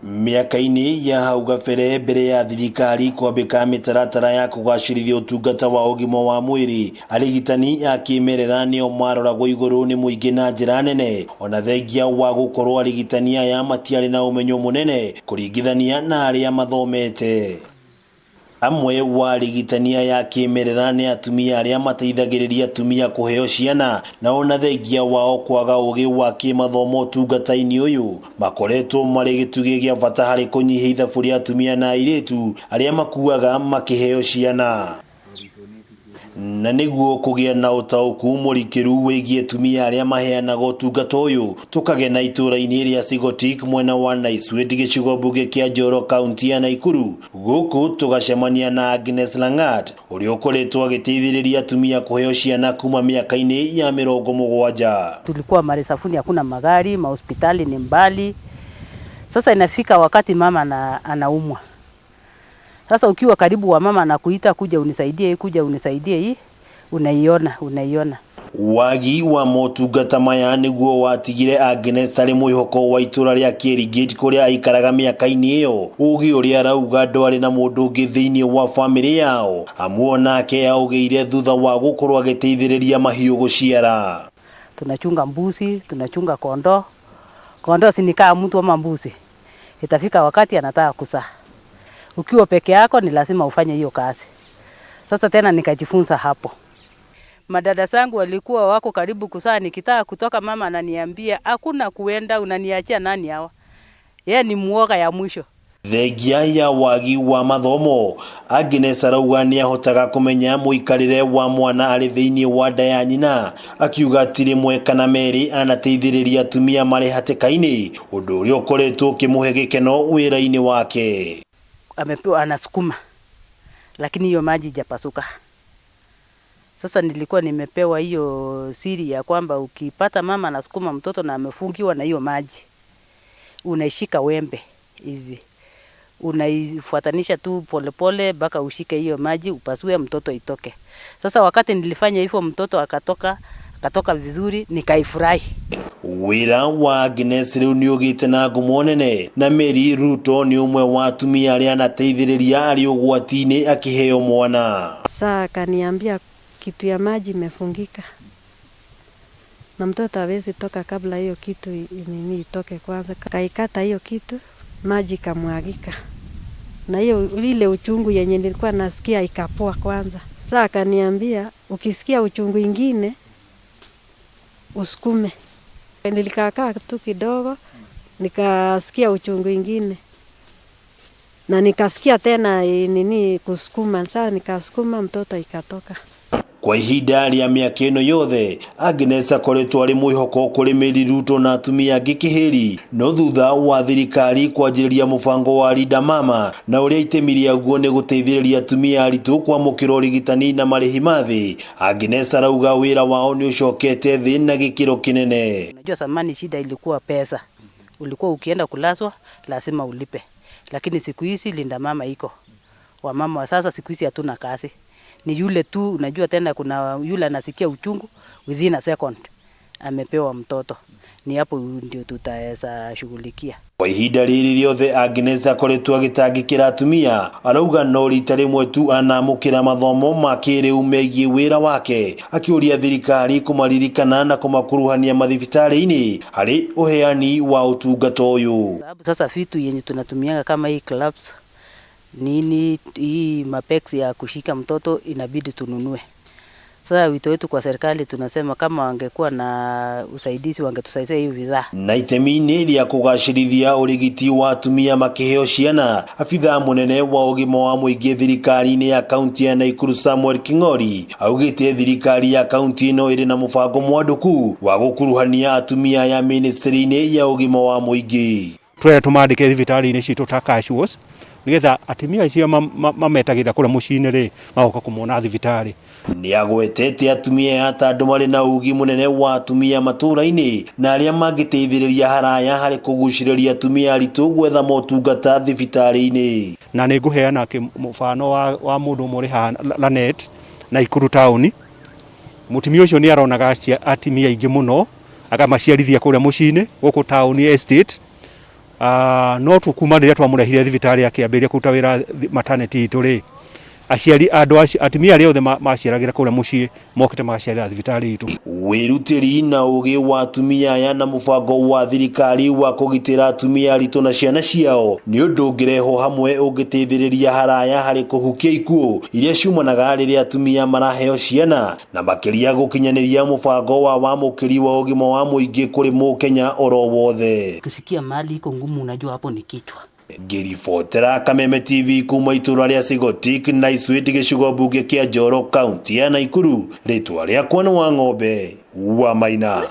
Miaka-ini ya hau gabere mbere ya thirikari kwambika mitaratara ya kugacirithia utungata wa ugima wa mwiri, arigitani a kimerera nio maroragwo iguru ni muingi na njira nene, ona thengia wa gukorwo arigitani aya matiari na umenyo munene kuringithania na aria mathomete. Amwe wa arigitania ya kimerera ni atumia aria mateithagiriria atumia kuheo ciana, na ona thengia wao kwaga ugi wa kimathomo utungata-ini uyu makoretwo mari gitugi gia bata hari kunyihia ithabu ria atumia na airitu aria makuaga makiheo ciana. Na niguo kugia na utauku murikiru wigie atumia aria maheanaga utungata uyu, tukage na itura-ini ria Sigotik mwena wa Naiswedi gicigo mbunge kia Njoro kaunti ya Nakuru. Guku tugacemania na Agnes Langat uria ukoretwo agiteithiriria atumia kuheo ciana kuma miaka-ini ya 70. Tulikuwa Maresafuni, hakuna magari, mahospitali ni mbali. Sasa inafika wakati mama anaumwa. Sasa ukiwa karibu wa mama na kuita kuja unisaidie hii, unaiona. Wagi wa motungata maya niguo watigire Agnes ari mwihoko wa itura ria Kerigate kuria aikaraga miaka-ini iyo. Ugi uria arauga ndwari na mundu ungi thiini wa family yao, amuona ke augeire thutha wa gukorwo agiteithiriria mahiu guciara. Tunachunga mbuzi, tunachunga kondoo. Kondoo sinikaa mtu ama mbuzi, itafika wakati anataka kuzaa. Ukiwa peke yako ni lazima ufanye hiyo kazi. Sasa tena nikajifunza hapo. Madada zangu walikuwa wako karibu kuzaa, nikitaka kutoka mama ananiambia hakuna kuenda, unaniachia nani hawa? Yeye ni muoga ya mwisho. Thengia ya wagi wa mathomo, Agnes arauga ni ahotaga kumenya muikarire wa mwana ari thiini wa nda ya nyina, akiuga atiri mwe kana meri anateithiriria atumia mari hatikaini, undu uria ukoretwo kimuhe gikeno wira-ini wake. Amepewa anasukuma, lakini hiyo maji hajapasuka. Sasa nilikuwa nimepewa hiyo siri ya kwamba ukipata mama anasukuma mtoto na amefungiwa na hiyo maji, unaishika wembe hivi, unaifuatanisha tu polepole mpaka ushike hiyo maji upasue mtoto itoke. Sasa wakati nilifanya hivyo mtoto akatoka vizuri, nikaifurahi. Wira wa Agnes riu ni ugite na ngumo nene, na Mary Ruto ni umwe wa atumia aria anateithiriria ari ugwati-ini akiheo mwana. Sasa akaniambia kitu ya maji imefungika na mtoto hawezi toka kabla hiyo kitu nini itoke kwanza. Kaikata hiyo kitu, maji kamwagika, na hiyo ile uchungu yenye nilikuwa nasikia ikapoa kwanza. Sasa akaniambia ukisikia uchungu ingine usukume. Nilikaa tu kidogo, nikasikia uchungu ingine na nikasikia tena nini kusukuma. Sasa nikasukuma, mtoto ikatoka. Kwa ihinda ria miaka ino yothe, Agnes akoretwo ari mwihoko kuri Mary Ruto na atumia gikihiri, no thutha wa thirikari kwanjiriria mubango wa Linda Mama na uria itemi riaguo ni guteithiriria atumia aritu kwamukira urigitani na marihi mathi, Agnes arauga wira wao ni ucokete thi na gikiro kinene. Unajua zamani shida ilikuwa pesa, ulikuwa ukienda kulazwa lazima ulipe, lakini siku hizi Linda Mama iko. Wamama wa sasa siku hizi hatuna kazi, ni yule tu. Unajua tena kuna yule anasikia uchungu within a second amepewa mtoto, ni hapo ndio tutaweza shughulikia. Kwa ihinda riri riothe Agnes akoretwo agitangikira atumia, arauga no rita rimwe tu anamukira mathomo makiriu megie wira wake, akiuria thirikari kumaririkana na kumakuruhania mathibitari-ini hari uheani wa utungata uyu. Sasa vitu yenye tunatumianga kama hii clubs nini, hii mapex ya kushika mtoto inabidi tununue. Sasa wito wetu kwa serikali tunasema kama wangekuwa na usaidizi wangetusaidia hiyo bidhaa. Na itemi-ini ria kugacirithia urigiti wa atumia makiheo ciana, afitha munene wa ugima wa muingi thirikari-ini ya kaunti ya Nakuru Samuel King'ori augite thirikari ya kaunti ino iri na mubango mwanduku wa gukuruhania atumia ya ministry-ini ya ugima wa muingi. Twe tumandike thibitari-ini citu ta casuals nigetha atumia icio mametagira kura mucini ri magoka kumona thibitari. Ni agwetete atumia ata andu mari na ugi munene wa atumia matura-ini na aria mangiteithiriria haraya hari kuguciriria atumia aritu gwetha motungata thibitari-ini. Na ni nguheana mufano wa mundu muri ha Lanet na Nakuru town. Mutumia ucio ni aronaga atumia ingi muno akamaciarithia kura mucini guku town estate no tukuma rĩrĩa twamũrehire thibitarĩ akĩambĩrĩria kũruta wĩra maternity itũ rĩ, aciari andũ atumia arĩa othe maciaragĩra kũrĩa mũciĩ mokĩte magaciarĩra thibitarĩ itũ. Wĩrutĩri na ũgĩ wa atumia aya na mũbango wa thirikari wa kũgitĩra atumia aritũ na ciana ciao nĩ ũndũ ũngĩrehwo hamwe ũngĩteithĩrĩria haraya harĩ kũhukia ikuũ iria ciumanaga rĩrĩa atumia maraheo ciana na makĩria gũkinyanĩria mũbango wa wamũkĩri wa ũgima wa mũingĩ kũrĩ mũkenya oro wothe. Ukisikia mali iko ngumu unajua hapo ni kichwa. Ngĩribotera Kameme TV kuma itũra rĩa Sigotik na Icwiti gĩcigo mbunge kĩa Njoro kaunti ya Nakuru, rĩtwa rĩakwa nĩ Wang'ombe wa Maina.